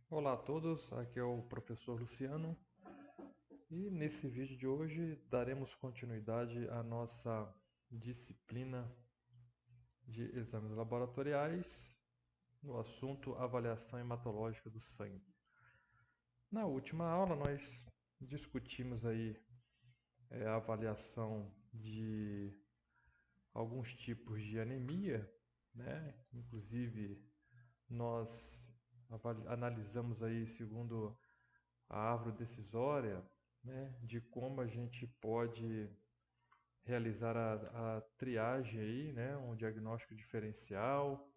Olá a todos, aqui é o professor Luciano e nesse vídeo de hoje daremos continuidade à nossa disciplina de exames laboratoriais no assunto avaliação hematológica do sangue. Na última aula nós discutimos aí a avaliação de alguns tipos de anemia, né? Inclusive nós analisamos aí segundo a árvore decisória, né, de como a gente pode realizar a triagem aí, né, um diagnóstico diferencial.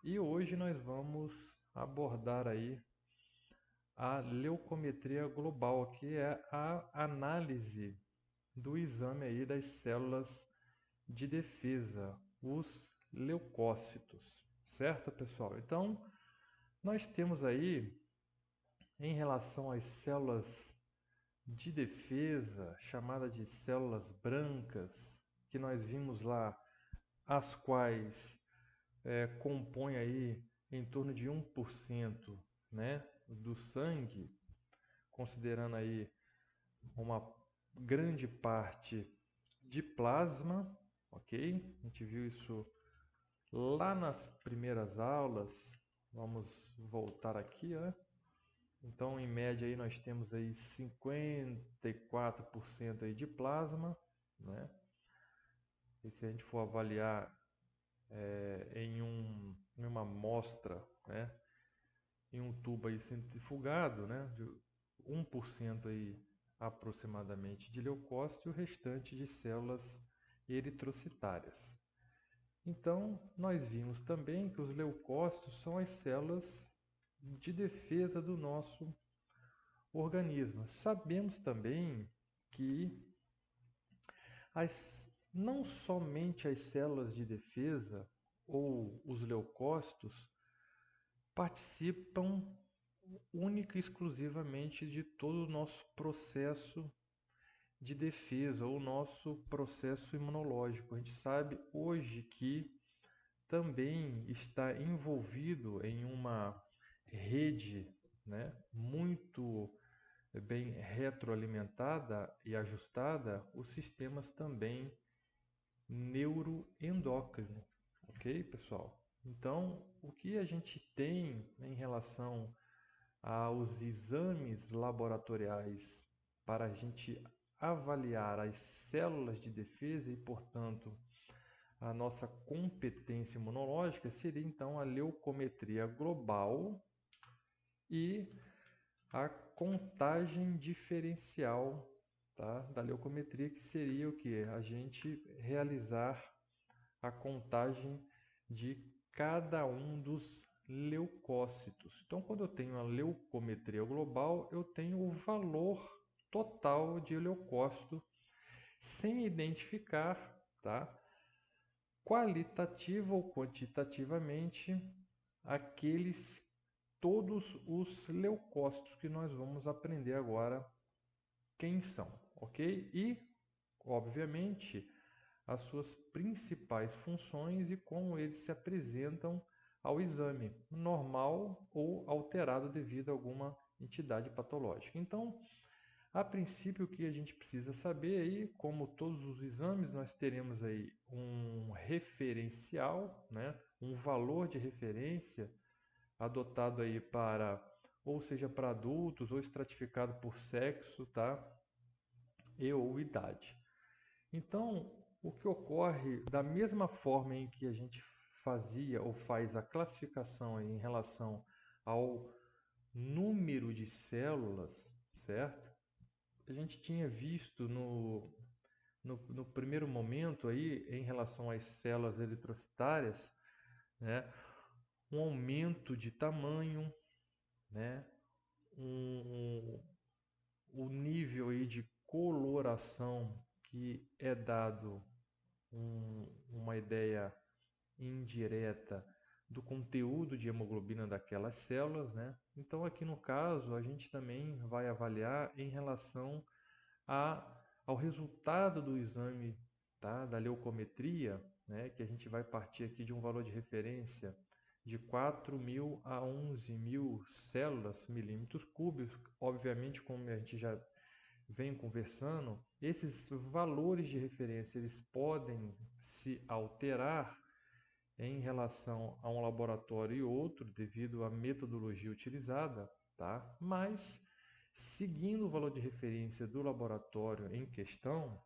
E hoje nós vamos abordar aí a leucometria global, que é a análise do exame aí das células de defesa, os leucócitos, certo, pessoal? Então, nós temos aí em relação às células de defesa, chamada de células brancas, que nós vimos lá, as quais compõem aí em torno de 1%, né, do sangue, considerando aí uma grande parte de plasma, ok? A gente viu isso lá nas primeiras aulas. Vamos voltar aqui, ó. Então, em média, aí nós temos aí 54% aí de plasma, né? E se a gente for avaliar em uma amostra, né? Em um tubo aí centrifugado, né? De 1% aí aproximadamente de leucócito e o restante de células eritrocitárias. Então, nós vimos também que os leucócitos são as células de defesa do nosso organismo. Sabemos também que não somente as células de defesa ou os leucócitos participam única e exclusivamente de todo o nosso processo de defesa ou nosso processo imunológico. A gente sabe hoje que também está envolvido em uma rede, né, muito bem retroalimentada e ajustada os sistemas também neuroendócrino, ok, pessoal? Então, o que a gente tem em relação aos exames laboratoriais para a gente avaliar as células de defesa e, portanto, a nossa competência imunológica seria então a leucometria global e a contagem diferencial, tá, da leucometria, que seria o que? A gente realizar a contagem de cada um dos leucócitos. Então, quando eu tenho a leucometria global, eu tenho o valor total de leucócito sem identificar, tá, qualitativa ou quantitativamente aqueles todos os leucócitos que nós vamos aprender agora quem são, ok? E, obviamente, as suas principais funções e como eles se apresentam ao exame, normal ou alterado devido a alguma entidade patológica. Então, a princípio, o que a gente precisa saber aí, como todos os exames, nós teremos aí um referencial, né? Um valor de referência adotado aí para, ou seja, para adultos ou estratificado por sexo, tá? E ou idade. Então, o que ocorre da mesma forma em que a gente fazia ou faz a classificação em relação ao número de células, certo? A gente tinha visto no primeiro momento aí, em relação às células eritrocitárias, né, um aumento de tamanho, né, um, o nível aí de coloração que é dado uma ideia indireta do conteúdo de hemoglobina daquelas células, né? Então aqui no caso a gente também vai avaliar em relação ao resultado do exame, tá? Da leucometria, né? Que a gente vai partir aqui de um valor de referência de 4.000 a 11.000 células, milímetros cúbicos. Obviamente, como a gente já vem conversando, esses valores de referência eles podem se alterar em relação a um laboratório e outro, devido à metodologia utilizada, tá? Mas, seguindo o valor de referência do laboratório em questão,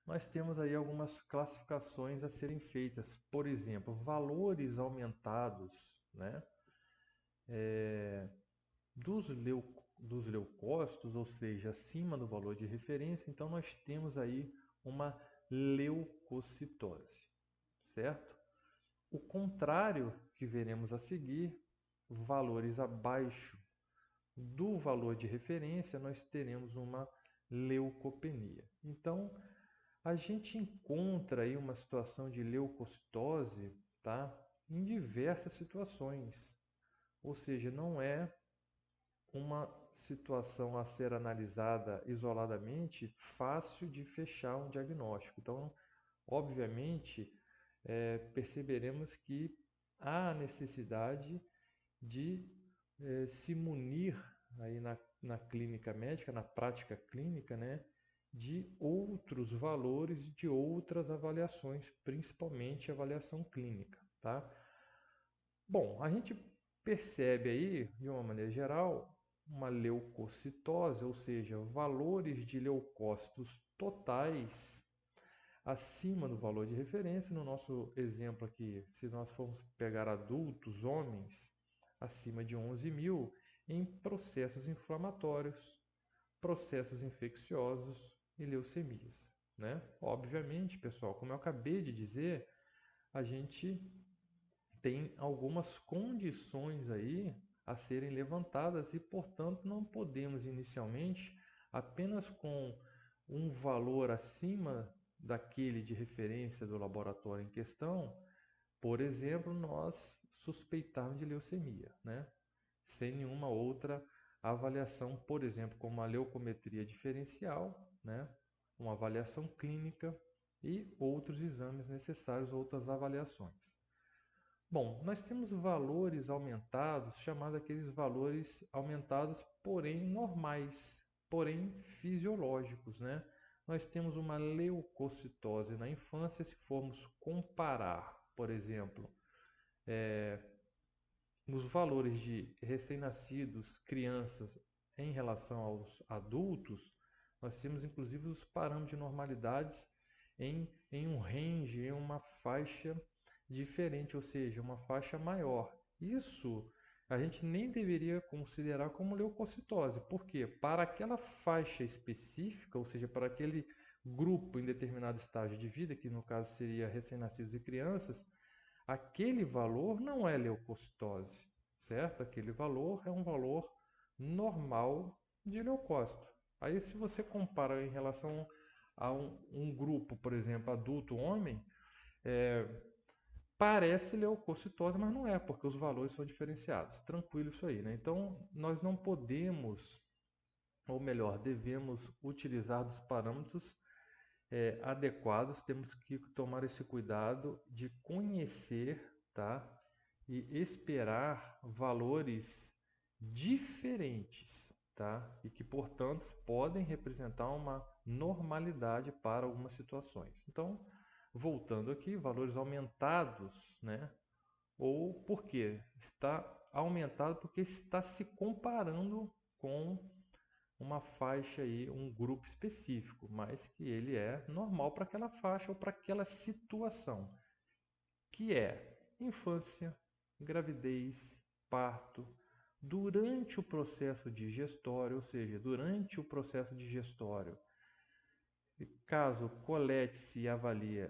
nós temos aí algumas classificações a serem feitas. Por exemplo, valores aumentados, né, dos leucócitos, ou seja, acima do valor de referência. Então, nós temos aí uma leucocitose, certo? O contrário que veremos a seguir, valores abaixo do valor de referência, nós teremos uma leucopenia. Então, a gente encontra aí uma situação de leucocitose, tá, em diversas situações. Ou seja, não é uma situação a ser analisada isoladamente fácil de fechar um diagnóstico. Então, obviamente, perceberemos que há necessidade de se munir aí na clínica médica, na prática clínica, né, de outros valores e de outras avaliações, principalmente avaliação clínica, tá? Bom, a gente percebe aí, de uma maneira geral, uma leucocitose, ou seja, valores de leucócitos totais acima do valor de referência. No nosso exemplo aqui, se nós formos pegar adultos, homens, acima de 11.000, em processos inflamatórios, processos infecciosos e leucemias, né? Obviamente, pessoal, como eu acabei de dizer, a gente tem algumas condições aí a serem levantadas e, portanto, não podemos inicialmente, apenas com um valor acima daquele de referência do laboratório em questão, por exemplo, nós suspeitarmos de leucemia, né? Sem nenhuma outra avaliação, por exemplo, como a leucometria diferencial, né? Uma avaliação clínica e outros exames necessários, outras avaliações. Bom, nós temos valores aumentados, chamados aqueles valores aumentados, porém normais, porém fisiológicos, né? Nós temos uma leucocitose na infância, se formos comparar, por exemplo, os valores de recém-nascidos, crianças, em relação aos adultos, nós temos inclusive os parâmetros de normalidades em um range, em uma faixa diferente, ou seja, uma faixa maior. Isso a gente nem deveria considerar como leucocitose. Por quê? Para aquela faixa específica, ou seja, para aquele grupo em determinado estágio de vida, que no caso seria recém-nascidos e crianças, aquele valor não é leucocitose, certo? Aquele valor é um valor normal de leucócito. Aí, se você compara em relação a um grupo, por exemplo, adulto homem, parece leucocitose, mas não é, porque os valores são diferenciados. Tranquilo isso aí, né? Então, nós não podemos, ou melhor, devemos utilizar dos parâmetros adequados, temos que tomar esse cuidado de conhecer, tá? E esperar valores diferentes, tá? E que, portanto, podem representar uma normalidade para algumas situações. Então, voltando aqui, valores aumentados, né? Ou por quê? Está aumentado porque está se comparando com uma faixa aí, um grupo específico, mas que ele é normal para aquela faixa ou para aquela situação, que é infância, gravidez, parto, durante o processo digestório, ou seja, durante o processo digestório, caso colete-se e avalie,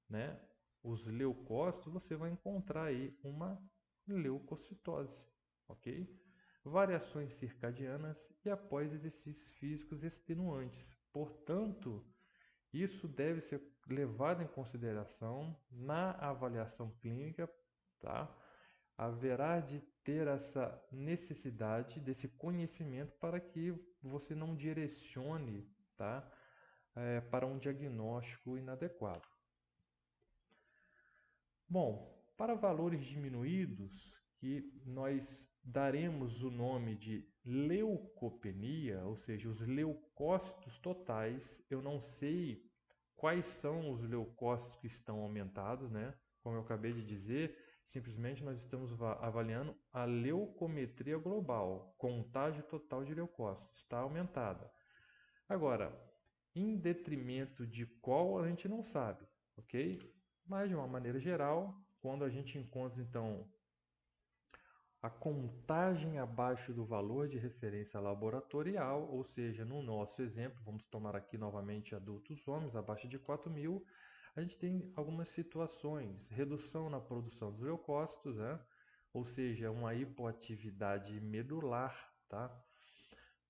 né, os leucócitos, você vai encontrar aí uma leucocitose, ok? Variações circadianas e após exercícios físicos extenuantes. Portanto, isso deve ser levado em consideração na avaliação clínica, tá? Haverá de ter essa necessidade desse conhecimento para que você não direcione, tá? Para um diagnóstico inadequado. Bom, para valores diminuídos, que nós daremos o nome de leucopenia, ou seja, os leucócitos totais. Eu não sei quais são os leucócitos que estão aumentados, né? Como eu acabei de dizer, simplesmente nós estamos avaliando a leucometria global, contagem total de leucócitos, está aumentada. Agora, em detrimento de qual a gente não sabe, ok? Mas de uma maneira geral, quando a gente encontra então a contagem abaixo do valor de referência laboratorial, ou seja, no nosso exemplo, vamos tomar aqui novamente adultos homens abaixo de 4.000, a gente tem algumas situações, redução na produção dos leucócitos, né? Ou seja, uma hipoatividade medular, tá?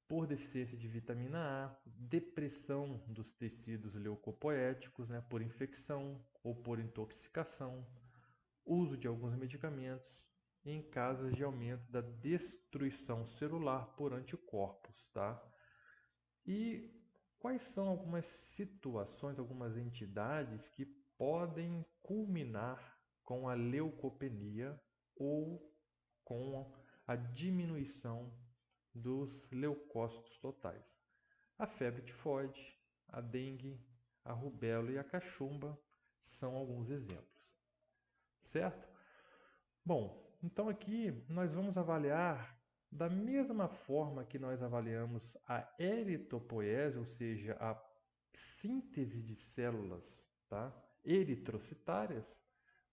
Por deficiência de vitamina A, depressão dos tecidos leucopoéticos, né? Por infecção ou por intoxicação, uso de alguns medicamentos, em casos de aumento da destruição celular por anticorpos, tá? E quais são algumas situações, algumas entidades que podem culminar com a leucopenia ou com a diminuição dos leucócitos totais? A febre tifoide, a dengue, a rubéola e a cachumba são alguns exemplos, certo? Bom, então aqui nós vamos avaliar da mesma forma que nós avaliamos a eritopoiese, ou seja, a síntese de células, tá? Eritrocitárias,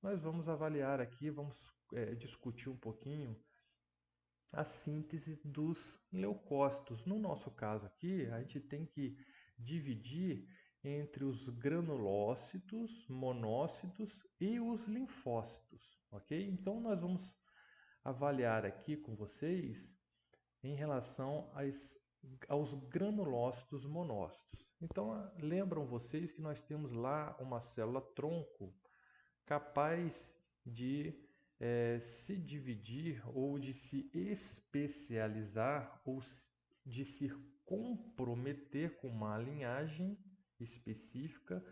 nós vamos avaliar aqui, vamos discutir um pouquinho a síntese dos leucócitos. No nosso caso aqui, a gente tem que dividir entre os granulócitos, monócitos e os linfócitos, ok? Então, nós vamos avaliar aqui com vocês em relação aos granulócitos monócitos. Então, lembram vocês que nós temos lá uma célula tronco capaz de se dividir ou de se especializar ou de se comprometer com uma linhagem específica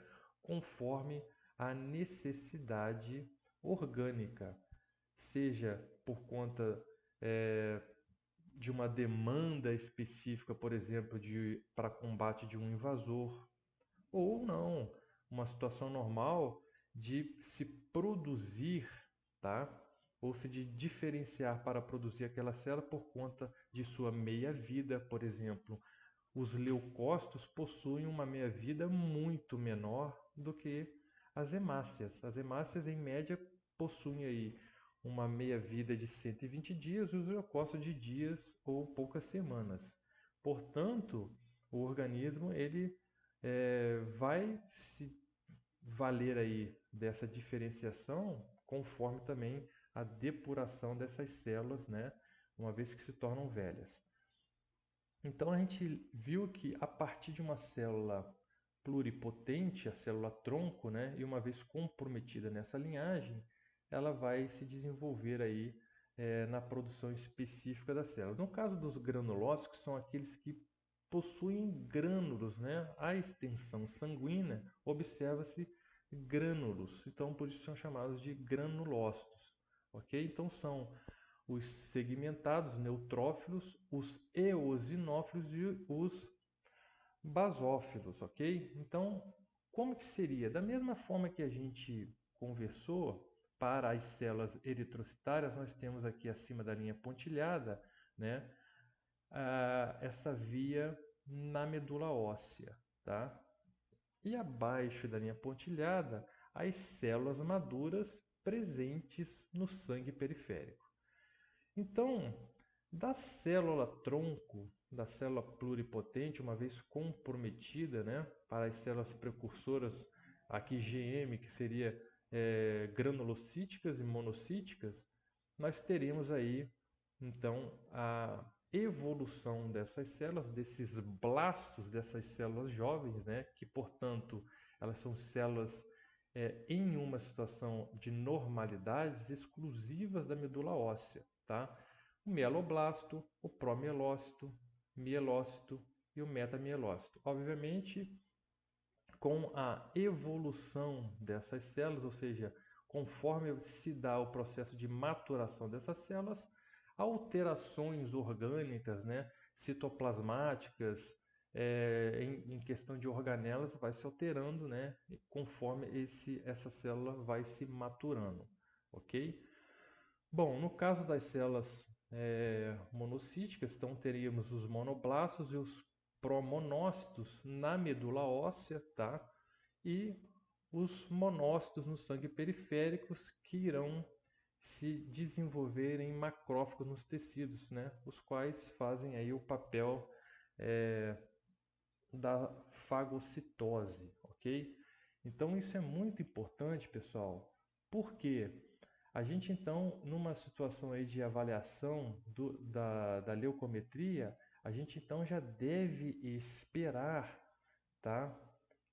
conforme a necessidade orgânica, seja por conta de uma demanda específica, por exemplo, para combate de um invasor, ou não, uma situação normal de se produzir, tá? Ou se de diferenciar para produzir aquela célula por conta de sua meia-vida, por exemplo. Os leucócitos possuem uma meia-vida muito menor do que as hemácias. As hemácias, em média, possuem aí uma meia-vida de 120 dias e os leucócitos de dias ou poucas semanas. Portanto, o organismo ele vai se valer aí dessa diferenciação conforme também a depuração dessas células, né, uma vez que se tornam velhas. Então a gente viu que a partir de uma célula pluripotente, a célula tronco, né, e uma vez comprometida nessa linhagem, ela vai se desenvolver aí na produção específica da célula. No caso dos granulócitos, que são aqueles que possuem grânulos, né? A extensão sanguínea observa-se grânulos, então por isso são chamados de granulócitos, ok? Então são os segmentados neutrófilos, os eosinófilos e os basófilos, ok? Então, como que seria? Da mesma forma que a gente conversou, para as células eritrocitárias, nós temos aqui acima da linha pontilhada, né, essa via na medula óssea, tá? E abaixo da linha pontilhada, as células maduras presentes no sangue periférico. Então, da célula tronco, da célula pluripotente, uma vez comprometida, né, para as células precursoras, aqui GM, que seria granulocíticas e monocíticas, nós teremos aí, então, a evolução dessas células, desses blastos, dessas células jovens, né, que, portanto, elas são células em uma situação de normalidades exclusivas da medula óssea, tá? O mieloblasto, o promielócito, mielócito e o metamielócito. Obviamente, com a evolução dessas células, ou seja, conforme se dá o processo de maturação dessas células, alterações orgânicas, né, citoplasmáticas, em questão de organelas, vai se alterando, né, conforme essa célula vai se maturando, ok? Bom, no caso das células monocíticas, então teríamos os monoblastos e os promonócitos na medula óssea, tá? E os monócitos no sangue periféricos que irão se desenvolver em macrófagos nos tecidos, né? Os quais fazem aí o papel da fagocitose, ok? Então isso é muito importante, pessoal, porque a gente então, numa situação aí de avaliação da leucometria, a gente então já deve esperar, tá,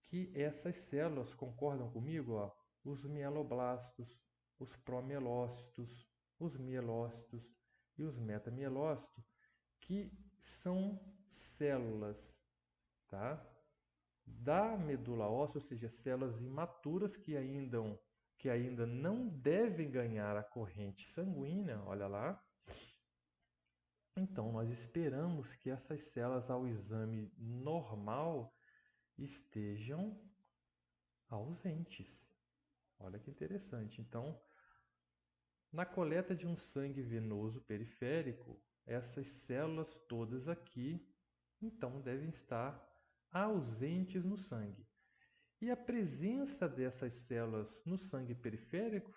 que essas células, concordam comigo, ó, os mieloblastos, os promielócitos, os mielócitos e os metamielócitos, que são células, tá, da medula óssea, ou seja, células imaturas que ainda não devem ganhar a corrente sanguínea, olha lá. Então, nós esperamos que essas células, ao exame normal, estejam ausentes. Olha que interessante. Então, na coleta de um sangue venoso periférico, essas células todas aqui, então, devem estar ausentes no sangue. E a presença dessas células no sangue periférico,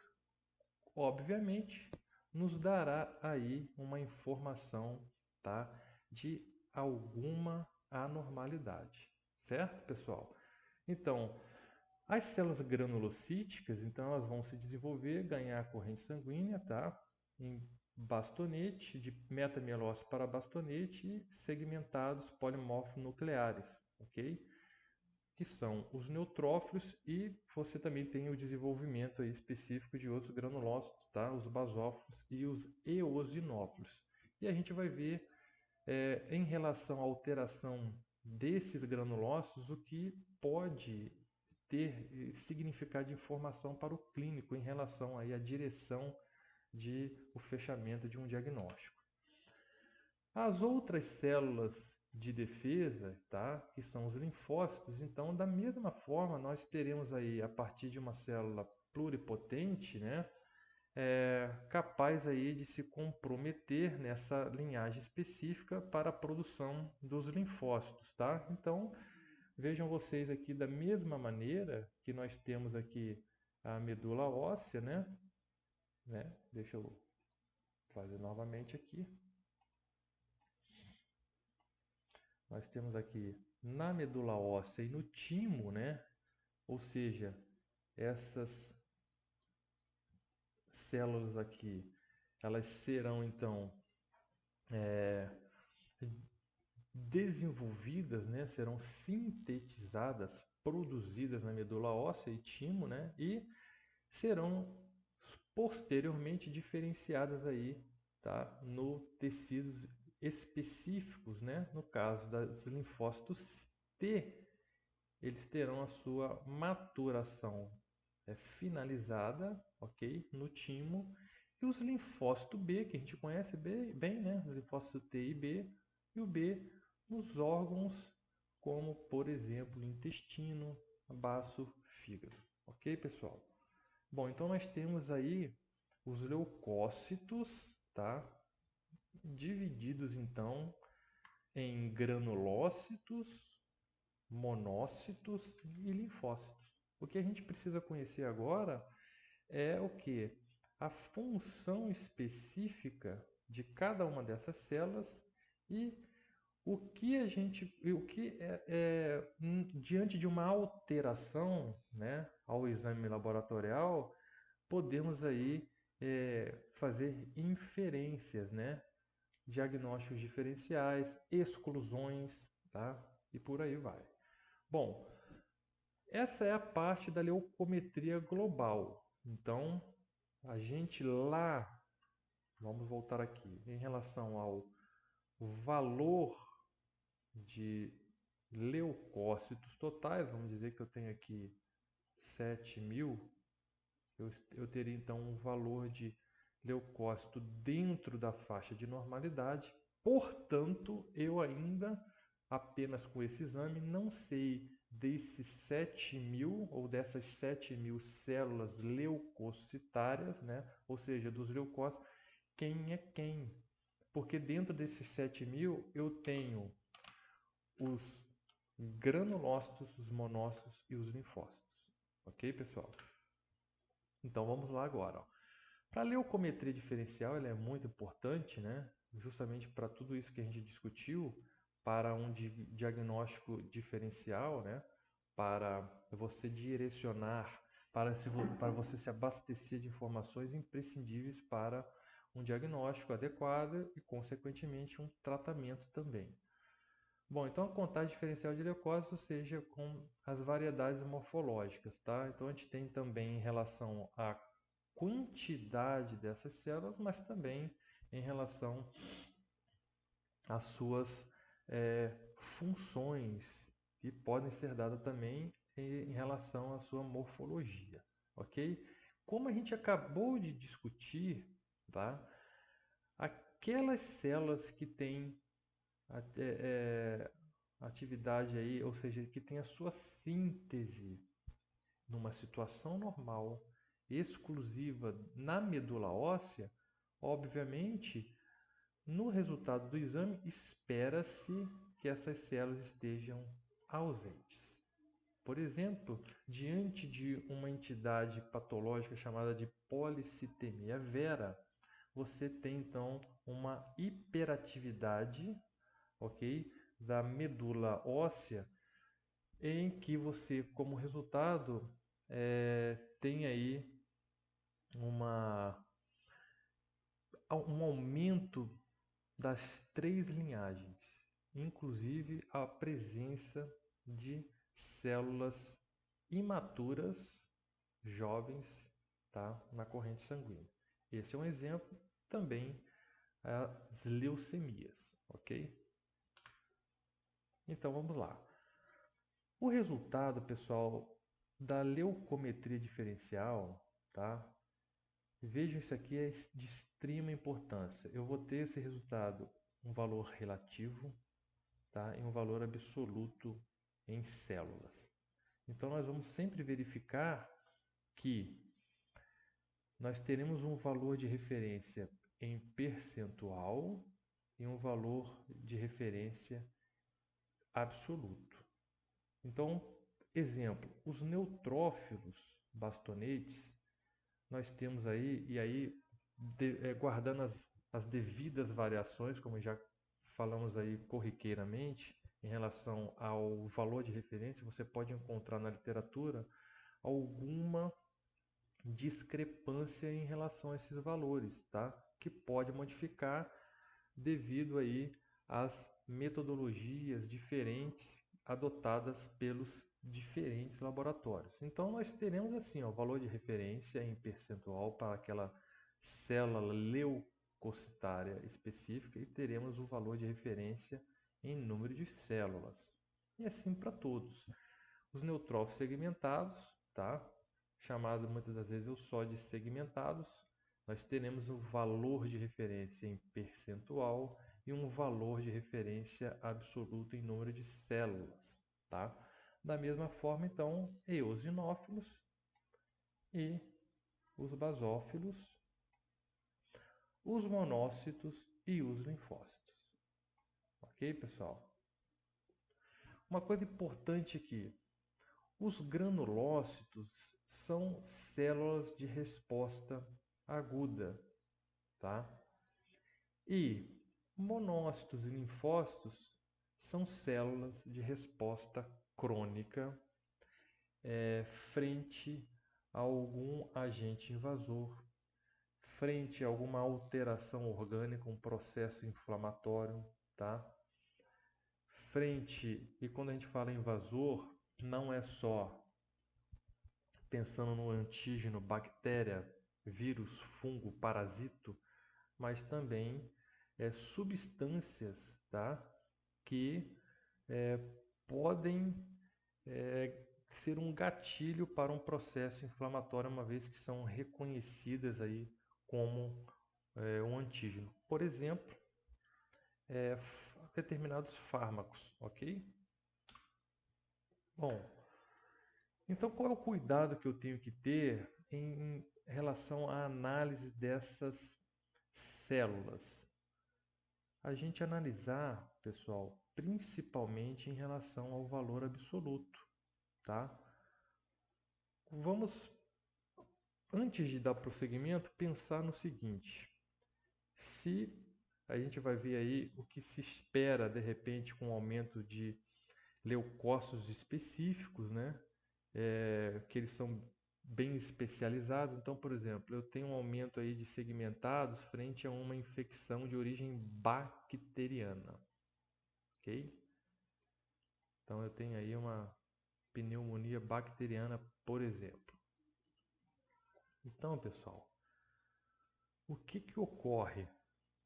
obviamente, nos dará aí uma informação, tá, de alguma anormalidade, certo, pessoal? Então, as células granulocíticas, então elas vão se desenvolver, ganhar corrente sanguínea, tá, em bastonete, de metamielócito para bastonete e segmentados polimórficos nucleares, ok? Que são os neutrófilos, e você também tem o desenvolvimento aí específico de outros granulócitos, tá? Os basófilos e os eosinófilos. E a gente vai ver, em relação à alteração desses granulócitos, o que pode ter significado de informação para o clínico em relação aí à direção de o fechamento de um diagnóstico. As outras células de defesa, tá, que são os linfócitos, então, da mesma forma, nós teremos aí, a partir de uma célula pluripotente, né, capaz aí de se comprometer nessa linhagem específica para a produção dos linfócitos, tá? Então, vejam vocês aqui, da mesma maneira que nós temos aqui a medula óssea, né? Deixa eu fazer novamente aqui. Nós temos aqui na medula óssea e no timo, né? Ou seja, essas células aqui, elas serão então desenvolvidas, né? Serão sintetizadas, produzidas na medula óssea e timo, né? E serão posteriormente diferenciadas aí, tá? No tecidos específicos, né? No caso dos linfócitos T, eles terão a sua maturação finalizada, ok? No timo. E os linfócitos B, que a gente conhece bem, né? Os linfócitos T e B, e o B nos órgãos como, por exemplo, intestino, baço, fígado. Ok, pessoal? Bom, então nós temos aí os leucócitos, tá? Divididos então em granulócitos, monócitos e linfócitos. O que a gente precisa conhecer agora é o que? A função específica de cada uma dessas células e diante de uma alteração, né, ao exame laboratorial, podemos aí fazer inferências, né, diagnósticos diferenciais, exclusões, tá? E por aí vai. Bom, essa é a parte da leucometria global. Então, a gente lá, vamos voltar aqui, em relação ao valor de leucócitos totais, vamos dizer que eu tenho aqui 7.000, eu teria então um valor de leucócito dentro da faixa de normalidade. Portanto, eu ainda, apenas com esse exame, não sei desses 7.000 ou dessas 7.000 células leucocitárias, né? Ou seja, dos leucócitos, quem é quem. Porque dentro desses 7.000 eu tenho os granulócitos, os monócitos e os linfócitos. Ok, pessoal? Então vamos lá agora. Para a leucometria diferencial, ela é muito importante, né? Justamente para tudo isso que a gente discutiu, para um diagnóstico diferencial, né? Para você direcionar, para você se abastecer de informações imprescindíveis para um diagnóstico adequado e, consequentemente, um tratamento também. Bom, então a contagem diferencial de leucócitos, ou seja, com as variedades morfológicas, tá? Então a gente tem também em relação à quantidade dessas células, mas também em relação às suas funções, que podem ser dadas também em relação à sua morfologia, ok? Como a gente acabou de discutir, tá? Aquelas células que têm atividade aí, ou seja, que tem a sua síntese numa situação normal, exclusiva na medula óssea, obviamente, no resultado do exame, espera-se que essas células estejam ausentes. Por exemplo, diante de uma entidade patológica chamada de policitemia vera, você tem então uma hiperatividade, ok, da medula óssea, em que você, como resultado, tem aí um aumento das 3 linhagens, inclusive a presença de células imaturas, jovens, tá, na corrente sanguínea. Esse é um exemplo, também as leucemias, ok? Então vamos lá. O resultado, pessoal, da leucometria diferencial, tá? Vejam, isso aqui é de extrema importância. Eu vou ter esse resultado, um valor relativo, tá? E um valor absoluto em células. Então nós vamos sempre verificar que nós teremos um valor de referência em percentual e um valor de referência absoluto. Então, exemplo, os neutrófilos bastonetes, nós temos aí, e aí guardando as devidas variações, como já falamos aí corriqueiramente, em relação ao valor de referência, você pode encontrar na literatura alguma discrepância em relação a esses valores, tá? Que pode modificar devido aí às metodologias diferentes adotadas pelos diferentes laboratórios. Então nós teremos assim, o valor de referência em percentual para aquela célula leucocitária específica e teremos o valor de referência em número de células. E assim para todos. Os neutrófilos segmentados, tá? Chamado muitas das vezes eu só de segmentados, nós teremos um valor de referência em percentual e um valor de referência absoluto em número de células, tá? Da mesma forma, então, eosinófilos e os basófilos, os monócitos e os linfócitos. Ok, pessoal? Uma coisa importante aqui, os granulócitos são células de resposta aguda, tá? E monócitos e linfócitos são células de resposta crônica frente a algum agente invasor, frente a alguma alteração orgânica, um processo inflamatório, tá? Frente, e quando a gente fala invasor, não é só pensando no antígeno, bactéria, vírus, fungo, parasito, mas também substâncias, tá? Que podem ser um gatilho para um processo inflamatório, uma vez que são reconhecidas aí como um antígeno. Por exemplo, determinados fármacos, ok? Bom, então qual é o cuidado que eu tenho que ter em relação à análise dessas células? A gente analisar, pessoal, principalmente em relação ao valor absoluto, tá? Vamos, antes de dar prosseguimento, pensar no seguinte: se a gente vai ver aí o que se espera de repente com o aumento de leucócitos específicos, né? Que eles são bem especializados. Então, por exemplo, eu tenho um aumento aí de segmentados frente a uma infecção de origem bacteriana, ok? Então, eu tenho aí uma pneumonia bacteriana, por exemplo. Então, pessoal, o que que ocorre?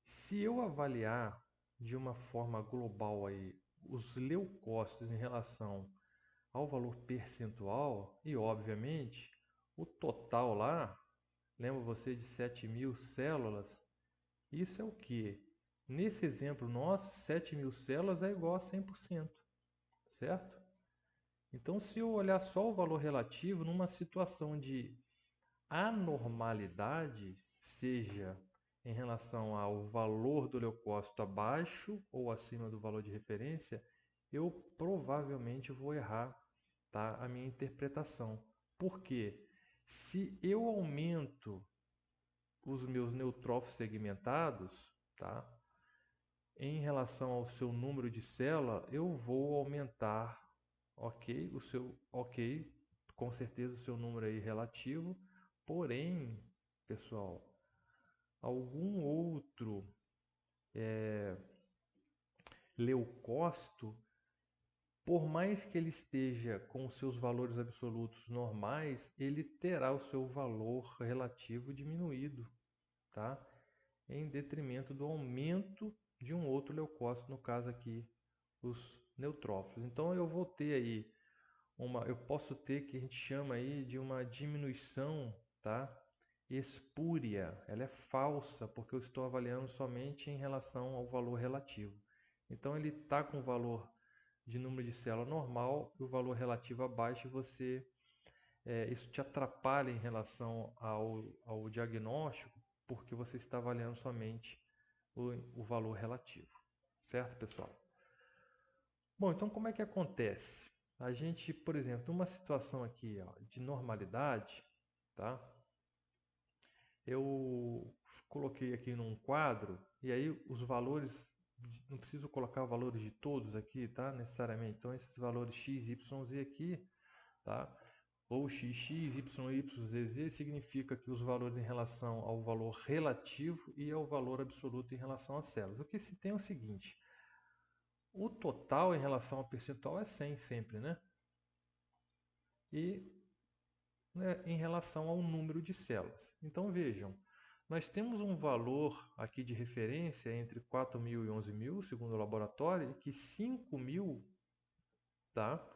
Se eu avaliar de uma forma global aí os leucócitos em relação ao valor percentual e, obviamente, o total lá, lembra você de 7.000 células? Isso é o que? Nesse exemplo nosso, 7.000 células é igual a 100%, certo? Então, se eu olhar só o valor relativo, numa situação de anormalidade, seja em relação ao valor do leucócito abaixo ou acima do valor de referência, eu provavelmente vou errar, tá, a minha interpretação. Por quê? Se eu aumento os meus neutrófilos segmentados, tá, em relação ao seu número de célula, eu vou aumentar, ok, com certeza o seu número aí relativo, porém, pessoal, algum outro leucócito, por mais que ele esteja com os seus valores absolutos normais, ele terá o seu valor relativo diminuído, tá? Em detrimento do aumento de um outro leucócito, no caso aqui, os neutrófilos. Então eu vou ter aí eu posso ter que a gente chama aí de uma diminuição, tá? Espúria, ela é falsa, porque eu estou avaliando somente em relação ao valor relativo. Então ele está com o valor de número de célula normal e o valor relativo abaixo, isso te atrapalha em relação ao diagnóstico, porque você está avaliando somente o valor relativo. Certo, pessoal? Bom, então como é que acontece? A gente, por exemplo, numa situação aqui ó, de normalidade, tá? Eu coloquei aqui num quadro e aí os valores, não preciso colocar valores de todos aqui, tá? Necessariamente. Então esses valores x, y, z aqui, tá? Ou x, y, z significa que os valores em relação ao valor relativo e ao valor absoluto em relação às células. O que se tem é o seguinte: o total em relação ao percentual é 100 sempre, né? E né, em relação ao número de células. Então vejam, nós temos um valor aqui de referência entre 4.000 e 11.000, segundo o laboratório, e que 5.000, tá,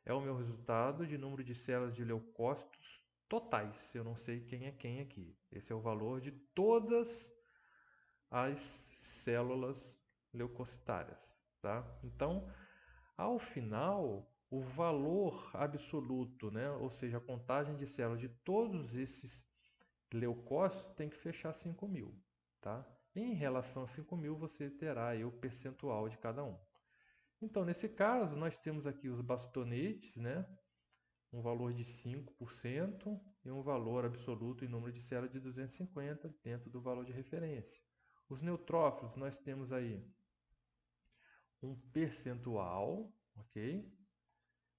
é o meu resultado de número de células de leucócitos totais. Eu não sei quem é quem aqui. Esse é o valor de todas as células leucocitárias, tá? Então, ao final, o valor absoluto, né, ou seja, a contagem de células de todos esses leucócitos tem que fechar 5.000, tá? Em relação a 5.000, você terá aí o percentual de cada um. Então, nesse caso, nós temos aqui os bastonetes, né, um valor de 5% e um valor absoluto em número de células de 250 dentro do valor de referência. Os neutrófilos, nós temos aí um percentual, ok?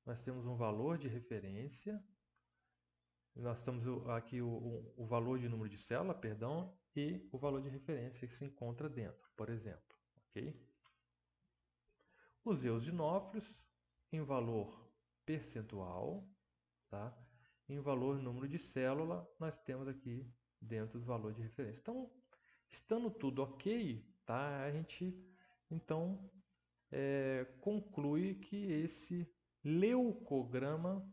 Nós temos um valor de referência, nós temos aqui o valor de número de célula, perdão, e o valor de referência que se encontra dentro, por exemplo, ok? Os eosinófilos em valor percentual, tá? Em valor número de célula, nós temos aqui dentro do valor de referência. Então, estando tudo ok, tá? A gente então conclui que esse leucograma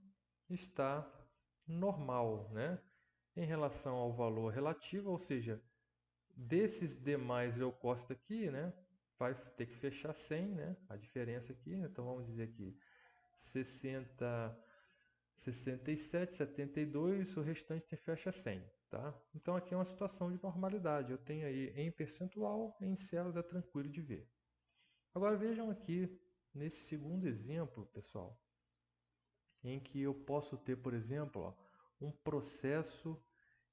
está normal, né? Em relação ao valor relativo, ou seja, desses demais leucócitos aqui, né? Vai ter que fechar 100, né? A diferença aqui, então vamos dizer aqui 60, 67, 72, o restante fecha 100, tá? Então aqui é uma situação de normalidade. Eu tenho aí em percentual, em células é tranquilo de ver. Agora vejam aqui nesse segundo exemplo, pessoal, em que eu posso ter, por exemplo, ó, um processo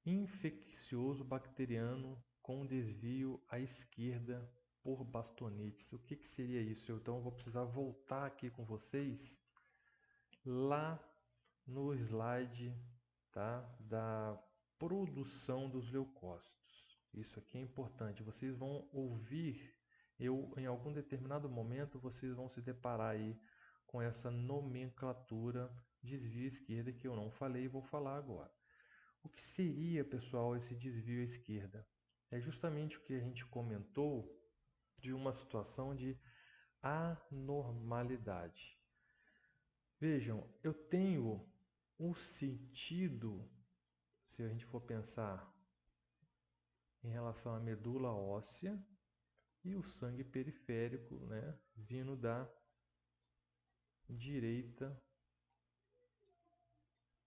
infeccioso bacteriano com desvio à esquerda por bastonetes. O que seria isso? Então eu vou precisar voltar aqui com vocês lá no slide, tá, da produção dos leucócitos. Isso aqui é importante. Vocês vão ouvir, em algum determinado momento, vocês vão se deparar aí com essa nomenclatura desvio à esquerda que eu não falei e vou falar agora. O que seria, pessoal, esse desvio à esquerda? É justamente o que a gente comentou de uma situação de anormalidade. Vejam, eu tenho o sentido, se a gente for pensar em relação à medula óssea e o sangue periférico, né, vindo da direita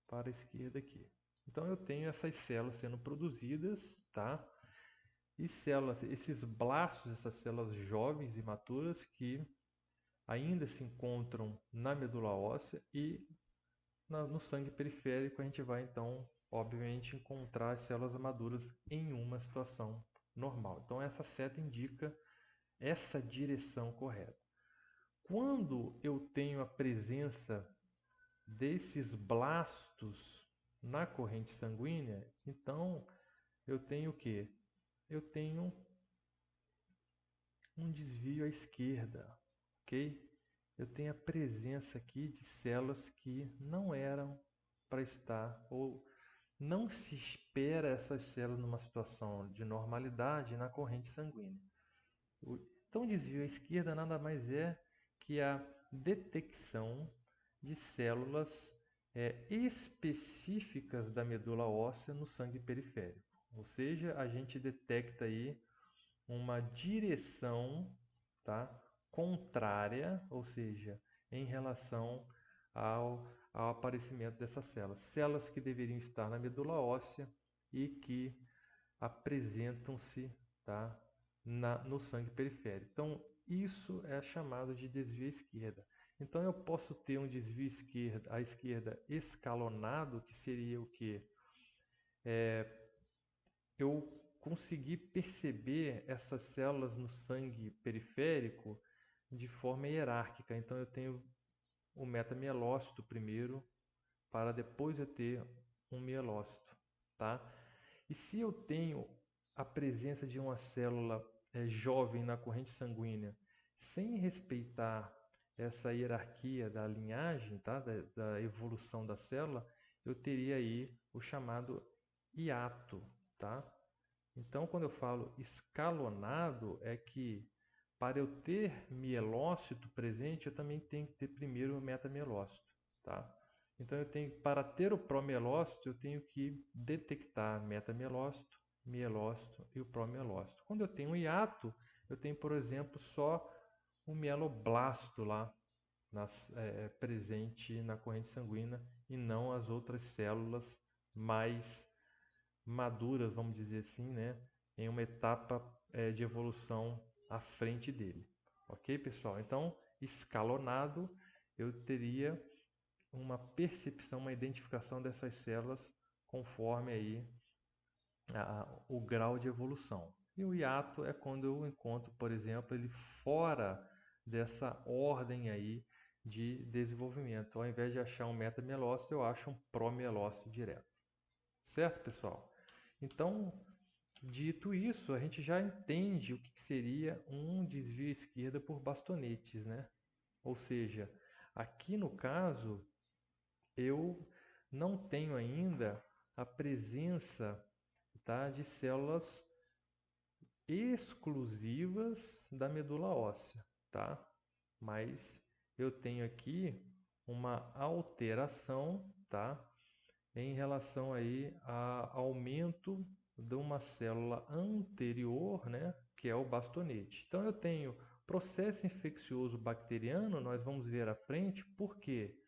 para a esquerda aqui. Então eu tenho essas células sendo produzidas, tá? E células, esses blastos, essas células jovens e maturas que ainda se encontram na medula óssea e no sangue periférico a gente vai então, obviamente, encontrar as células maduras em uma situação normal. Então essa seta indica essa direção correta. Quando eu tenho a presença desses blastos na corrente sanguínea, então eu tenho o quê? Eu tenho um desvio à esquerda, ok? Eu tenho a presença aqui de células que não eram para estar, ou não se espera essas células numa situação de normalidade na corrente sanguínea. Então, o desvio à esquerda nada mais é que a detecção de células específicas da medula óssea no sangue periférico. Ou seja, a gente detecta aí uma direção, tá, contrária, ou seja, em relação ao aparecimento dessas células. Células que deveriam estar na medula óssea e que apresentam-se, tá, no sangue periférico. Então, isso é chamado de desvio à esquerda. Então, eu posso ter um desvio à esquerda escalonado, que seria o quê? Eu consegui perceber essas células no sangue periférico de forma hierárquica. Então, eu tenho o metamielócito primeiro, para depois eu ter um mielócito, tá? E se eu tenho a presença de uma célula jovem na corrente sanguínea, sem respeitar essa hierarquia da linhagem, tá? da evolução da célula, eu teria aí o chamado hiato, tá? Então, quando eu falo escalonado, é que para eu ter mielócito presente, eu também tenho que ter primeiro o metamielócito, tá? Então, para ter o promielócito, eu tenho que detectar metamielócito, mielócito e o promielócito. Quando eu tenho um hiato, eu tenho, por exemplo, só o mieloblasto lá presente na corrente sanguínea e não as outras células mais maduras, vamos dizer assim, né, em uma etapa de evolução à frente dele. Ok, pessoal? Então, escalonado, eu teria uma percepção, uma identificação dessas células conforme aí o grau de evolução. E o hiato é quando eu encontro, por exemplo, ele fora dessa ordem aí de desenvolvimento. Ao invés de achar um metamielócito, eu acho um promielócito direto. Certo, pessoal? Então, dito isso, a gente já entende o que seria um desvio à esquerda por bastonetes, né? Ou seja, aqui no caso, eu não tenho ainda a presença, tá, de células exclusivas da medula óssea, tá? Mas eu tenho aqui uma alteração, tá? Em relação aí a aumento de uma célula anterior, né, que é o bastonete. Então eu tenho processo infeccioso bacteriano, nós vamos ver à frente, por quê?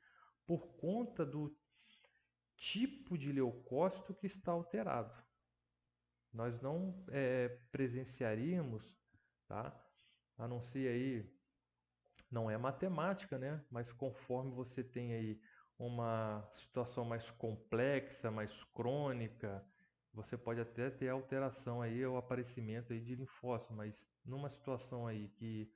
Por conta do tipo de leucócito que está alterado. Nós não presenciaríamos, tá? A não ser aí, não é matemática, né? Mas conforme você tem aí uma situação mais complexa, mais crônica, você pode até ter alteração aí, o aparecimento aí de linfócito, mas numa situação aí que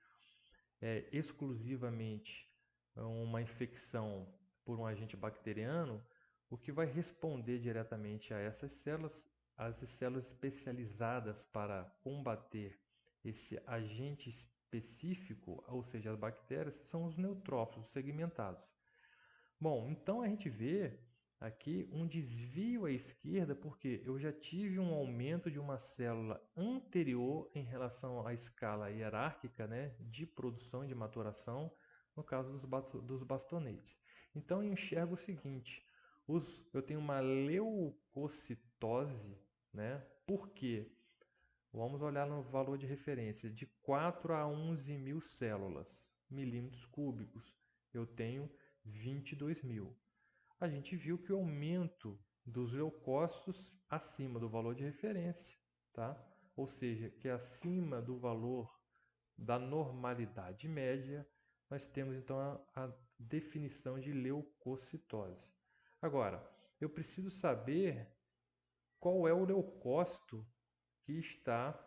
é exclusivamente uma infecção por um agente bacteriano, o que vai responder diretamente a essas células, as células especializadas para combater esse agente específico, ou seja, as bactérias, são os neutrófilos segmentados. Bom, então a gente vê aqui um desvio à esquerda, porque eu já tive um aumento de uma célula anterior em relação à escala hierárquica, né, de produção e de maturação, no caso dos bastonetes. Então eu enxergo o seguinte, eu tenho uma leucocitose, né, por quê? Vamos olhar no valor de referência, de 4 a 11 mil células, milímetros cúbicos, eu tenho 22 mil. A gente viu que o aumento dos leucócitos acima do valor de referência, tá? Ou seja, que acima do valor da normalidade média, nós temos então a definição de leucocitose. Agora, eu preciso saber qual é o leucócito que está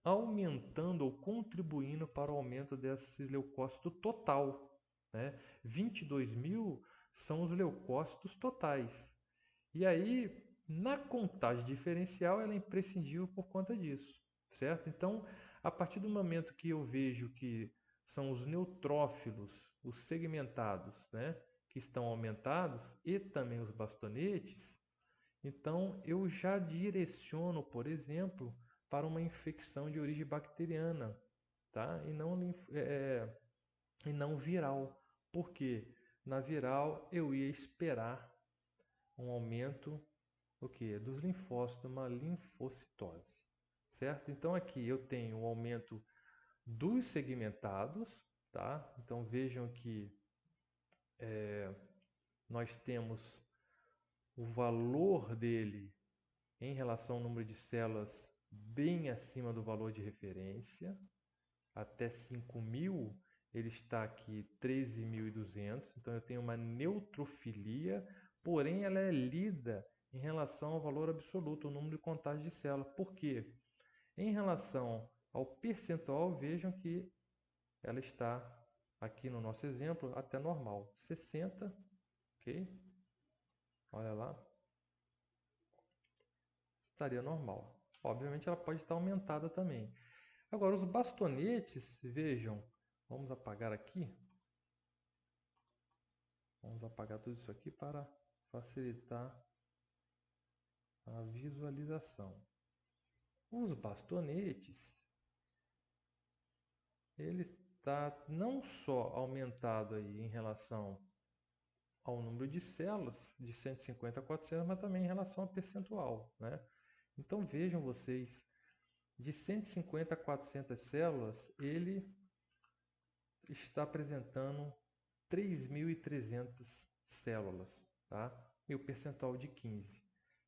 aumentando ou contribuindo para o aumento desse leucócito total, né? 22 mil são os leucócitos totais. E aí, na contagem diferencial, ela é imprescindível por conta disso, certo? Então, a partir do momento que eu vejo que são os neutrófilos, os segmentados, né, que estão aumentados, e também os bastonetes, então eu já direciono, por exemplo, para uma infecção de origem bacteriana, tá? E não viral. Por quê? Na viral eu ia esperar um aumento o quê? Dos linfócitos, uma linfocitose, certo? Então aqui eu tenho um aumento dos segmentados, tá? Então vejam que nós temos o valor dele em relação ao número de células bem acima do valor de referência, até 5.000, ele está aqui 13.200, então eu tenho uma neutrofilia, porém ela é lida em relação ao valor absoluto, o número de contagem de célula. Por quê? Em relação ao percentual, vejam que ela está aqui no nosso exemplo até normal, 60, ok? Olha lá, estaria normal. Obviamente ela pode estar aumentada também. Agora, os bastonetes, vejam, vamos apagar aqui. Vamos apagar tudo isso aqui para facilitar a visualização. Os bastonetes, ele está não só aumentado aí em relação ao número de células, de 150 a 400, mas também em relação ao percentual, né? Então vejam vocês, de 150 a 400 células, ele está apresentando 3.300 células, tá? E o percentual de 15.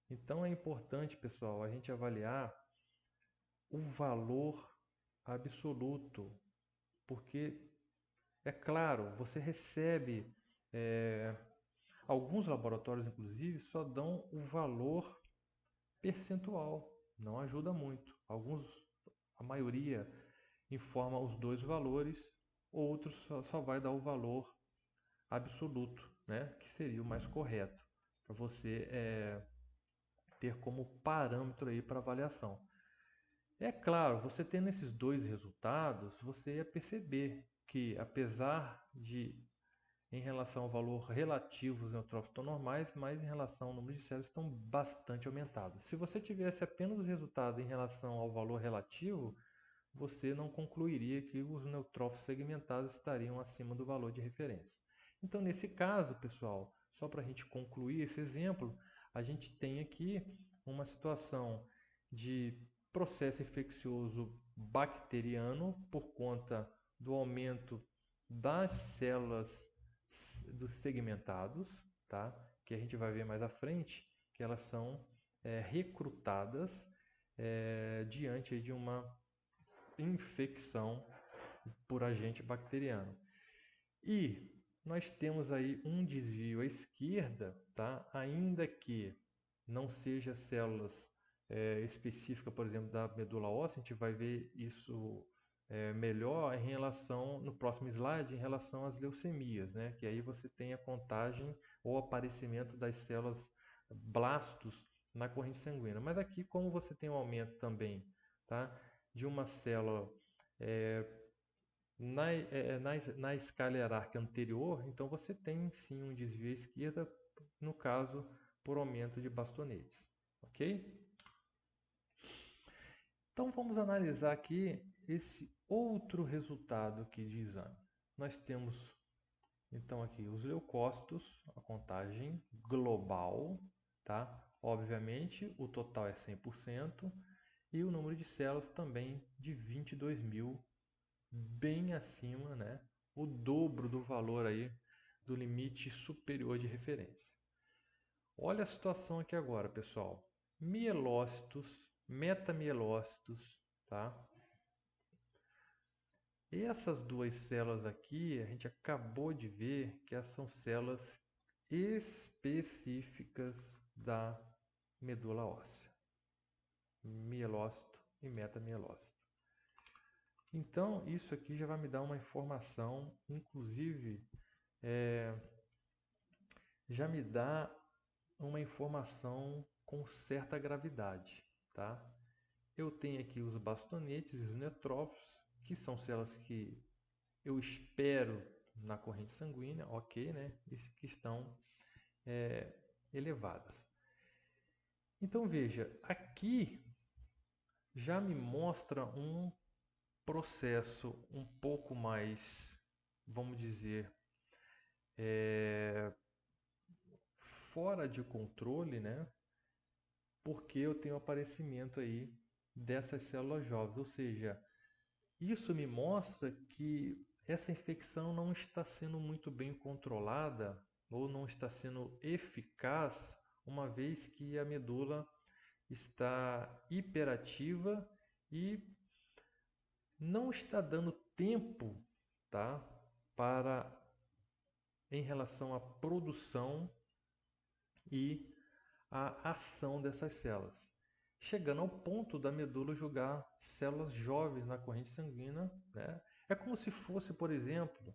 Então é importante, pessoal, a gente avaliar o valor absoluto, porque é claro, você recebe alguns laboratórios, inclusive, só dão o valor percentual, não ajuda muito. A maioria informa os dois valores, outros só vai dar o valor absoluto, né? Que seria o mais correto para você ter como parâmetro aí para avaliação. É claro, você tendo esses dois resultados, você ia perceber que apesar de em relação ao valor relativo os neutrófilos estão normais, mas em relação ao número de células estão bastante aumentados. Se você tivesse apenas os resultados em relação ao valor relativo, você não concluiria que os neutrófilos segmentados estariam acima do valor de referência. Então, nesse caso, pessoal, só para a gente concluir esse exemplo, a gente tem aqui uma situação de processo infeccioso bacteriano por conta do aumento das células dos segmentados, tá? Que a gente vai ver mais à frente, que elas são recrutadas diante de uma infecção por agente bacteriano. E nós temos aí um desvio à esquerda, tá? Ainda que não seja células específicas, por exemplo, da medula óssea, a gente vai ver isso melhor em relação, no próximo slide, em relação às leucemias, né? Que aí você tem a contagem ou aparecimento das células blastos na corrente sanguínea. Mas aqui, como você tem um aumento também, tá? De uma célula na escala hierárquica anterior, então você tem sim um desvio à esquerda, no caso, por aumento de bastonetes. Ok? Então vamos analisar aqui esse outro resultado aqui de exame. Nós temos então aqui os leucócitos, a contagem global, tá? Obviamente o total é 100% e o número de células também de 22.000, bem acima, né? O dobro do valor aí do limite superior de referência. Olha a situação aqui agora, pessoal. Mielócitos, metamielócitos, tá? E essas duas células aqui, a gente acabou de ver que essas são células específicas da medula óssea. Mielócito e metamielócito. Então, isso aqui já vai me dar uma informação, inclusive, já me dá uma informação com certa gravidade, tá? Eu tenho aqui os bastonetes e os neutrófilos, que são células que eu espero na corrente sanguínea, ok, né? E que estão elevadas. Então veja, aqui já me mostra um processo um pouco mais, vamos dizer, fora de controle, né? Porque eu tenho aparecimento aí dessas células jovens, ou seja, isso me mostra que essa infecção não está sendo muito bem controlada ou não está sendo eficaz, uma vez que a medula está hiperativa e não está dando tempo, tá, para em relação à produção e à ação dessas células, chegando ao ponto da medula jogar células jovens na corrente sanguínea, né? É como se fosse, por exemplo,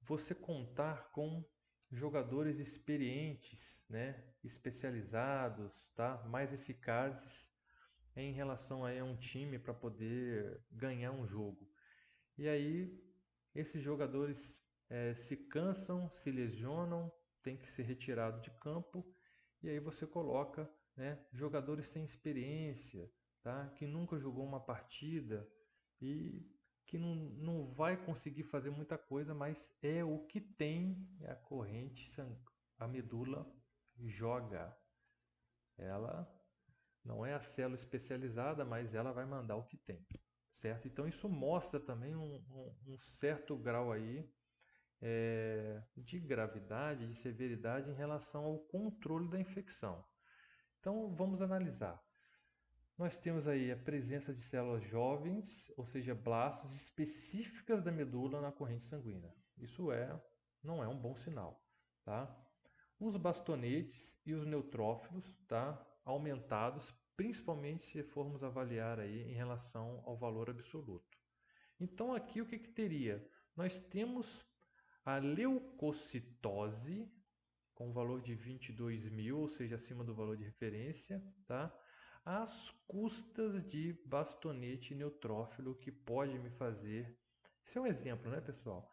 você contar com jogadores experientes, né, especializados, tá, mais eficazes em relação a um time para poder ganhar um jogo. E aí esses jogadores se cansam, se lesionam, tem que ser retirado de campo, e aí você coloca, né, jogadores sem experiência, tá, que nunca jogou uma partida e que não vai conseguir fazer muita coisa, mas é o que tem, a corrente, a medula joga. Ela não é a célula especializada, mas ela vai mandar o que tem, certo? Então isso mostra também um certo grau aí de gravidade, de severidade em relação ao controle da infecção. Então vamos analisar. Nós temos aí a presença de células jovens, ou seja, blastos específicas da medula na corrente sanguínea. Isso não é um bom sinal, tá? Os bastonetes e os neutrófilos, tá, aumentados, principalmente se formos avaliar aí em relação ao valor absoluto. Então aqui o que teria? Nós temos a leucocitose com valor de 22.000, ou seja, acima do valor de referência, tá? Às custas de bastonete neutrófilo, que pode me fazer, isso é um exemplo, né, pessoal?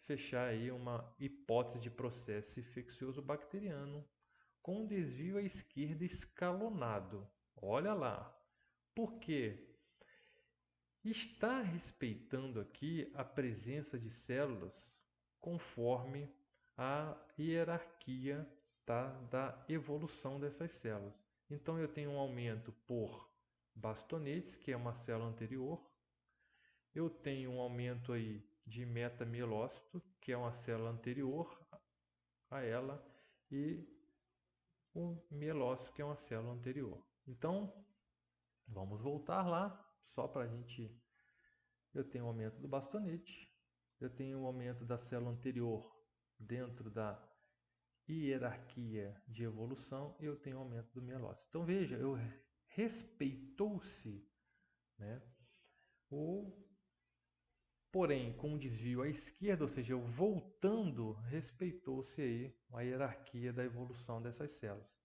Fechar aí uma hipótese de processo infeccioso bacteriano com desvio à esquerda escalonado. Olha lá. Por quê? Está respeitando aqui a presença de células conforme a hierarquia, tá, da evolução dessas células. Então eu tenho um aumento por bastonetes, que é uma célula anterior. Eu tenho um aumento aí de metamielócito, que é uma célula anterior a ela, e o mielócito, que é uma célula anterior. Então, vamos voltar lá, só para a gente... Eu tenho um aumento do bastonete, eu tenho um aumento da célula anterior dentro da hierarquia de evolução e eu tenho um aumento do mielócito. Então, veja, eu respeitou-se, né, porém, com um desvio à esquerda, ou seja, eu voltando, respeitou-se aí a hierarquia da evolução dessas células.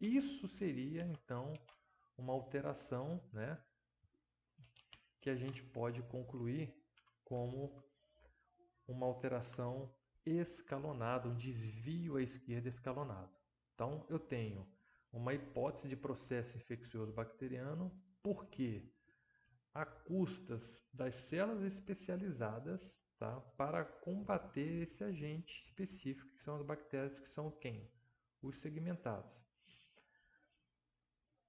Isso seria, então, uma alteração, né, que a gente pode concluir como uma alteração escalonada, um desvio à esquerda escalonado. Então, eu tenho uma hipótese de processo infeccioso bacteriano, porque a custas das células especializadas, tá, para combater esse agente específico, que são as bactérias, que são quem? Os segmentados.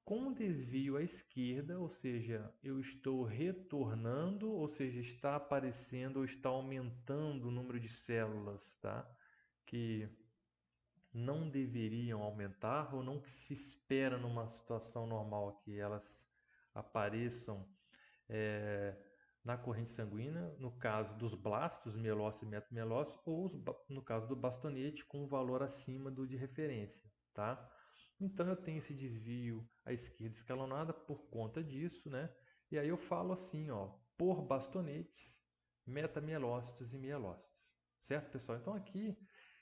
Com desvio à esquerda, ou seja, eu estou retornando, ou seja, está aparecendo ou está aumentando o número de células, tá, que não deveriam aumentar ou não que se espera numa situação normal que elas apareçam na corrente sanguínea, no caso dos blastos, mielócitos e metamielócitos, ou no caso do bastonete, com um valor acima do de referência, tá? Então eu tenho esse desvio à esquerda escalonada por conta disso, né? E aí eu falo assim, ó, por bastonetes, metamielócitos e mielócitos, certo, pessoal? Então aqui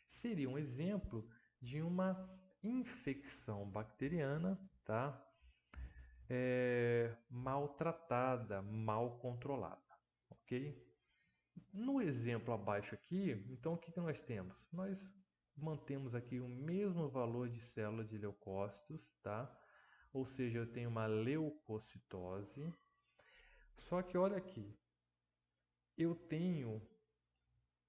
seria um exemplo de uma infecção bacteriana, tá? Maltratada, mal controlada, ok? No exemplo abaixo aqui, então o que nós temos? Nós mantemos aqui o mesmo valor de célula de leucócitos, tá? Ou seja, eu tenho uma leucocitose. Só que olha aqui, eu tenho,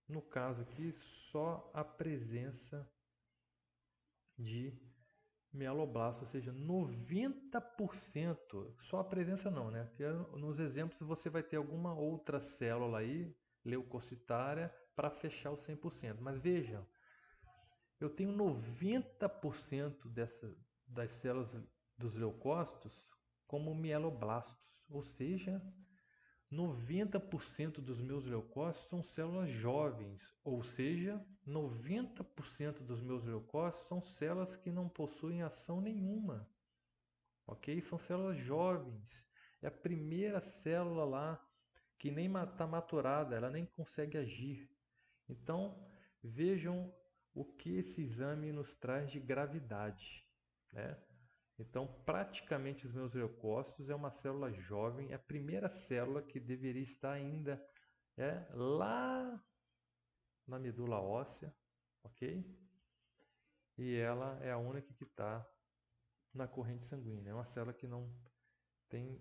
no caso aqui, só a presença de mieloblasto, ou seja, 90%, só a presença não, né? Porque nos exemplos você vai ter alguma outra célula aí, leucocitária, para fechar o 100%. Mas vejam, eu tenho 90% das células dos leucócitos como mieloblastos, ou seja, 90% dos meus leucócitos são células jovens, ou seja, 90% dos meus leucócitos são células que não possuem ação nenhuma, ok? São células jovens. É a primeira célula lá que nem está maturada, ela nem consegue agir. Então, vejam o que esse exame nos traz de gravidade, né? Então, praticamente os meus leucócitos é uma célula jovem, é a primeira célula que deveria estar ainda lá na medula óssea, ok? E ela é a única que está na corrente sanguínea. É uma célula que não tem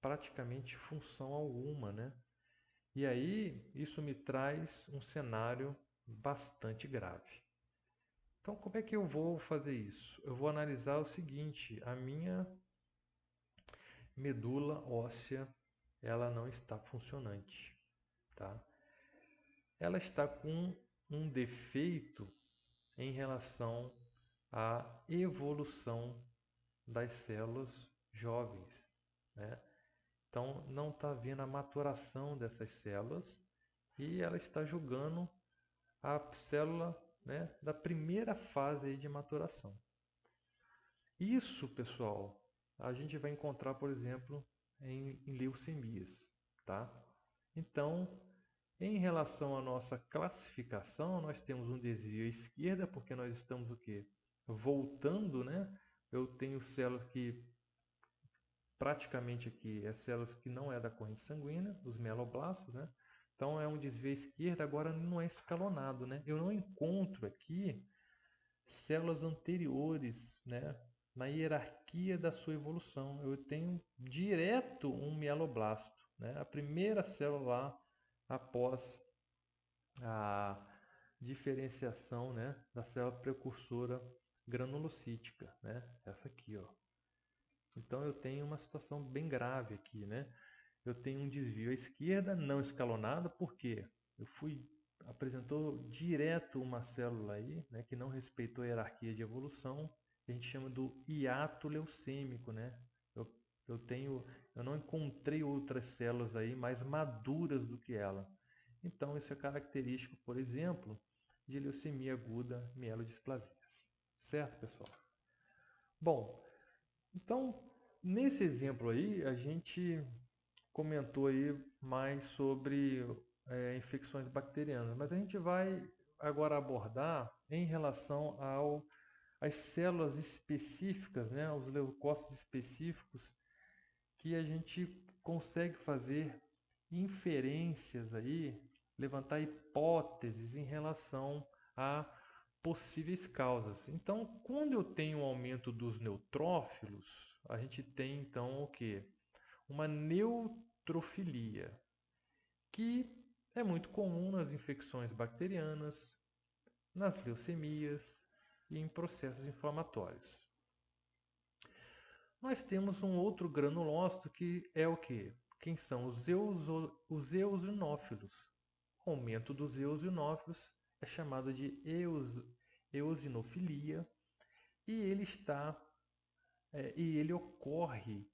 praticamente função alguma, né? E aí, isso me traz um cenário bastante grave. Então, como é que eu vou fazer isso? Eu vou analisar o seguinte, a minha medula óssea, ela não está funcionante, tá? Ela está com um defeito em relação à evolução das células jovens, né? Então, não está havendo a maturação dessas células e ela está julgando a célula, né, da primeira fase aí de maturação. Isso, pessoal, a gente vai encontrar, por exemplo, em leucemias, tá? Então, em relação à nossa classificação, nós temos um desvio à esquerda, porque nós estamos o quê? Voltando, né? Eu tenho células que praticamente aqui é células que não é da corrente sanguínea, os mieloblastos, né? Então é um desvio à esquerda, agora não é escalonado, né? Eu não encontro aqui células anteriores, né, na hierarquia da sua evolução. Eu tenho direto um mieloblasto, né? A primeira célula lá após a diferenciação, né, da célula precursora granulocítica, né? Essa aqui, ó. Então eu tenho uma situação bem grave aqui, né? Eu tenho um desvio à esquerda não escalonado, porque apresentou direto uma célula aí, né, que não respeitou a hierarquia de evolução, que a gente chama do hiato leucêmico, né? Eu, eu não encontrei outras células aí mais maduras do que ela. Então isso é característico, por exemplo, de leucemia aguda mielodisplasias. Certo, pessoal? Bom, então nesse exemplo aí a gente comentou aí mais sobre infecções bacterianas, mas a gente vai agora abordar em relação às células específicas, né, aos leucócitos específicos, que a gente consegue fazer inferências aí, levantar hipóteses em relação a possíveis causas. Então, quando eu tenho um aumento dos neutrófilos, a gente tem então o que? Uma neutrofilia, que é muito comum nas infecções bacterianas, nas leucemias e em processos inflamatórios. Nós temos um outro granulócito que é o que? Quem são os eosinófilos. O aumento dos eosinófilos é chamado de eosinofilia e ele ocorre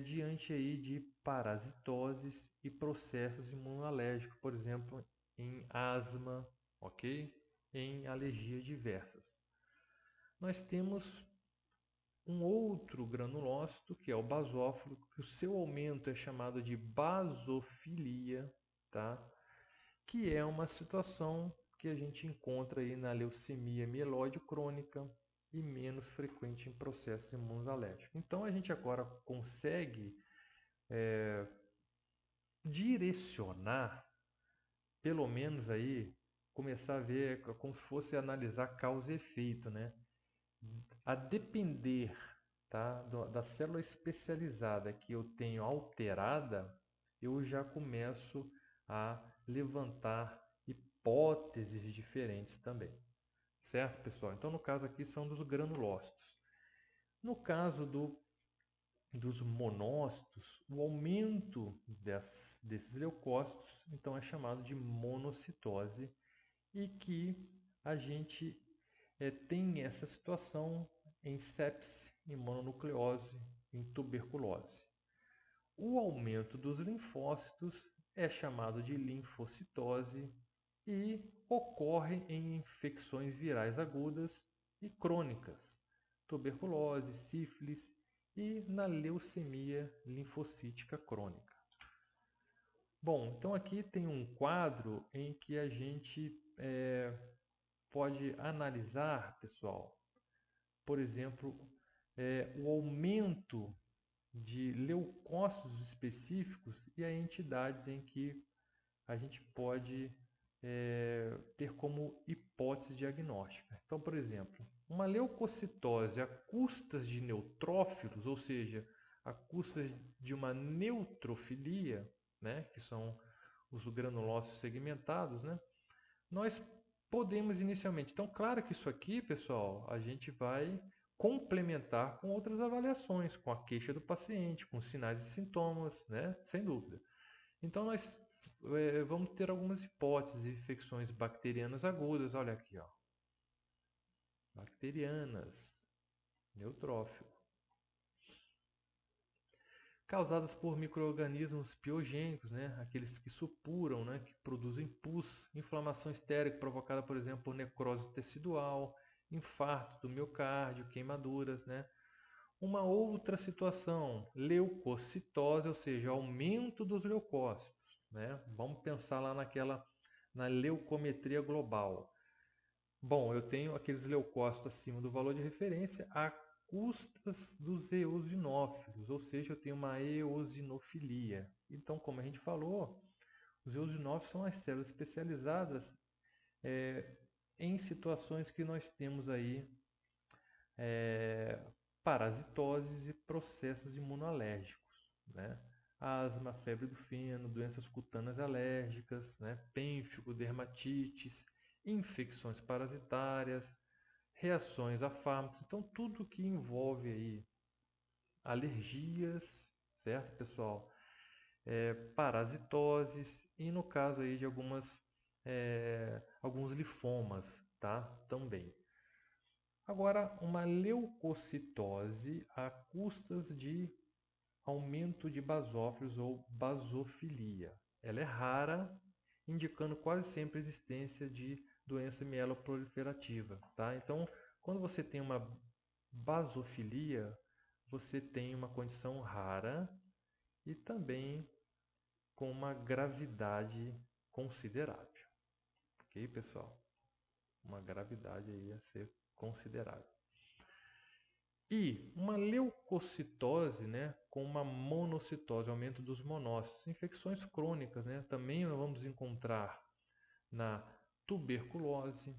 diante aí de parasitoses e processos imunológicos, por exemplo, em asma, ok? Em alergias diversas. Nós temos um outro granulócito, que é o basófilo, que o seu aumento é chamado de basofilia, tá? Que é uma situação que a gente encontra aí na leucemia mieloide crônica e menos frequente em processos imunológicos. Então a gente agora consegue direcionar, pelo menos aí, começar a ver como se fosse analisar causa e efeito, né? A depender, tá, da célula especializada que eu tenho alterada, eu já começo a levantar hipóteses diferentes também. Certo, pessoal? Então, no caso aqui são dos granulócitos. No caso dos monócitos, o aumento desses leucócitos, então é chamado de monocitose, e que a gente tem essa situação em sepse, em mononucleose, em tuberculose. O aumento dos linfócitos é chamado de linfocitose e ocorre em infecções virais agudas e crônicas, tuberculose, sífilis e na leucemia linfocítica crônica. Bom, então aqui tem um quadro em que a gente pode analisar, pessoal, por exemplo, o aumento de leucócitos específicos e a entidades em que a gente pode ter como hipótese diagnóstica. Então, por exemplo, uma leucocitose a custas de neutrófilos, ou seja, a custas de uma neutrofilia, né, que são os granulócitos segmentados, né, nós podemos inicialmente. Então, claro que isso aqui, pessoal, a gente vai complementar com outras avaliações, com a queixa do paciente, com sinais e sintomas, né, sem dúvida. Então, nós vamos ter algumas hipóteses de infecções bacterianas agudas. Olha aqui, ó. Bacterianas, neutrófilo. Causadas por micro-organismos piogênicos, né? Aqueles que supuram, né? Que produzem pus, inflamação estérica provocada, por exemplo, por necrose tecidual, infarto do miocárdio, queimaduras, né? Uma outra situação, leucocitose, ou seja, aumento dos leucócitos, né? Vamos pensar lá na leucometria global. Bom, eu tenho aqueles leucócitos acima do valor de referência a custas dos eosinófilos, ou seja, eu tenho uma eosinofilia. Então, como a gente falou, os eosinófilos são as células especializadas em situações que nós temos aí parasitoses e processos imunológicos, né? asma, febre do feno, doenças cutâneas alérgicas, né? Pênfigo, dermatites, infecções parasitárias, reações a fármacos. Então, tudo que envolve aí alergias, certo, pessoal? Parasitoses e no caso aí de alguns linfomas, tá? Também. Agora, uma leucocitose a custas de aumento de basófilos ou basofilia. Ela é rara, indicando quase sempre a existência de doença mieloproliferativa, tá? Então, quando você tem uma basofilia, você tem uma condição rara e também com uma gravidade considerável. Ok, pessoal? Uma gravidade aí a ser considerável. E uma leucocitose, né, com uma monocitose, aumento dos monócitos. Infecções crônicas, né, também vamos encontrar na tuberculose,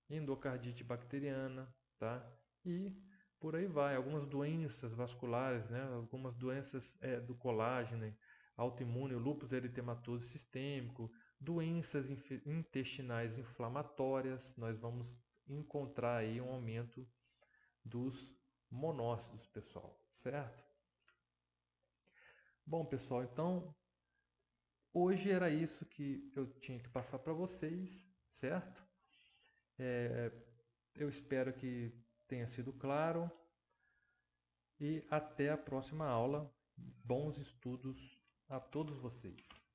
endocardite bacteriana, tá? E por aí vai. Algumas doenças vasculares, né, algumas doenças do colágeno, autoimune, lúpus eritematoso sistêmico, doenças intestinais inflamatórias, nós vamos encontrar aí um aumento dos monócitos, pessoal, certo? Bom, pessoal, então hoje era isso que eu tinha que passar para vocês, certo? Eu espero que tenha sido claro e até a próxima aula. Bons estudos a todos vocês.